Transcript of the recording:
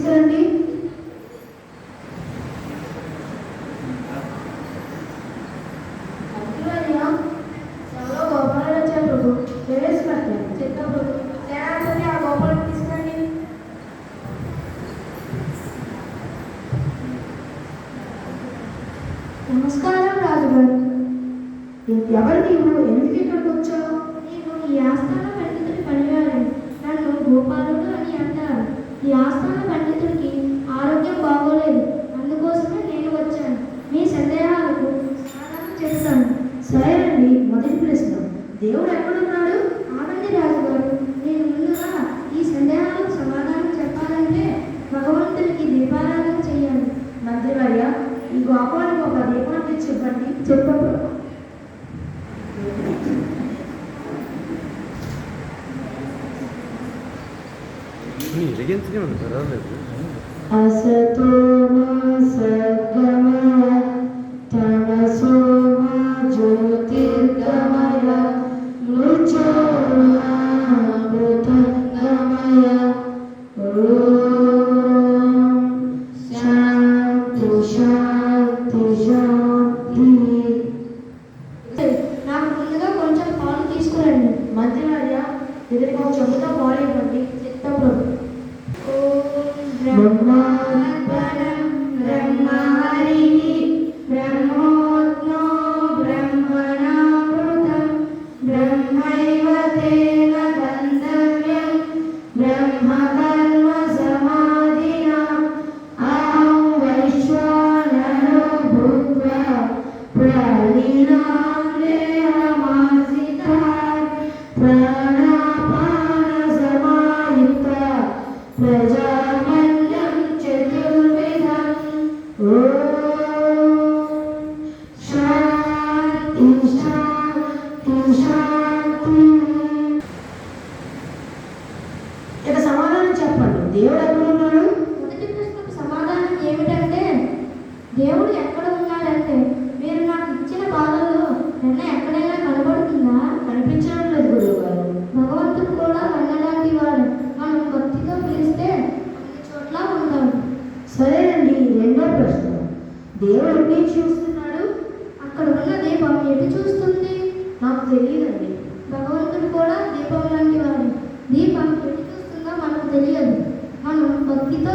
తీసుకురండి. చాలా గోపాలు వచ్చారు ప్రభు. ప్రవేశపెడతాను చెప్తా ప్రభు. సేనాధిపతి ఆ గోపాలను తీసుకురండి. నమస్కారం రాజుగారు. ఎవరు నీవు? ఎందుకు ఇక్కడికి వచ్చావు? నేను ఈ ఆస్థాన పండితుడి పనివాడిని. నన్ను గోపాలుడు అని అంటారు. ఈ ఆస్థాన పండితుడికి ఆరోగ్యం బాగోలేదు. అందుకోసమే నేను వచ్చాను. మీ సందేహాలకు సమాధానం చెప్తాను. సరేనండి. మొదటి ప్రశ్న, దేవుడు ఎక్కడున్నాడు? ఆనంది రాజుగారు, నేను ముందుగా ఈ సందేహాలకు సమాధానం చెప్పాలంటే భగవంతుడికి దీపారాధన చేయాలి. మంత్రివర్య, ఈ గోపాలకు ఒక దీపాన్ని చెప్పండి. చెప్పండి. అసతో సద్గమయ తమసో జ్యోతిర్గమయ మృత్యోర్మృతంగమయ శాంతి శాంతి శాంతి. నాకు ముందుగా కొంచెం పాలు తీసుకురండి. మంత్రివర్య, ఎదురుగా చెబుతా పాలు ఇవ్వండి. చిత్తం ప్రభు. బ్రహ్మార్పణం బ్రహ్మహరి బ్రహ్మోత్నో బ్రహ్మణామృతం బ్రహ్మైవ తేన గంతవ్యం బ్రహ్మకర్మ సమాధినా అహం వైశ్వానరో భూత్వా ప్రాణినాం దేహమాశ్రితః ప్రాణాపాన సమాయుక్త ప్రజామన్యం చతుర్విధం. శాంతి శాంతి శాంతి. ఇక సమాధానం చెప్పండి. దేవుడు ఎక్కడ ఉన్నాడు? మొదటి ప్రశ్నకు సమాధానం ఏమిటంటే, దేవుడు ఎక్కడ ఉన్నాడంటే, మీరు నాకు ఇచ్చిన పాలల్లో నిన్న ఎక్కడైనా కనబడుతుందా? కనిపించడం లేదు గురువు గారు. భగవంతుడు కూడా వెళ్ళలాంటి వాడు. మనం భక్తితో పిలిస్తే అన్ని చోట్ల ఉంటాడు. సరేనండి. రెండో ప్రశ్న, దేవుడు ఎన్ని చూస్తున్నాడు? అక్కడ ఉన్న దీపం ఎటు చూస్తుంది? నాకు తెలియదండి. భగవంతుడు కూడా దీపం లాంటి వాడు. దీపం ఎటు చూస్తుందో మనకు తెలియదు. మనం భక్తితో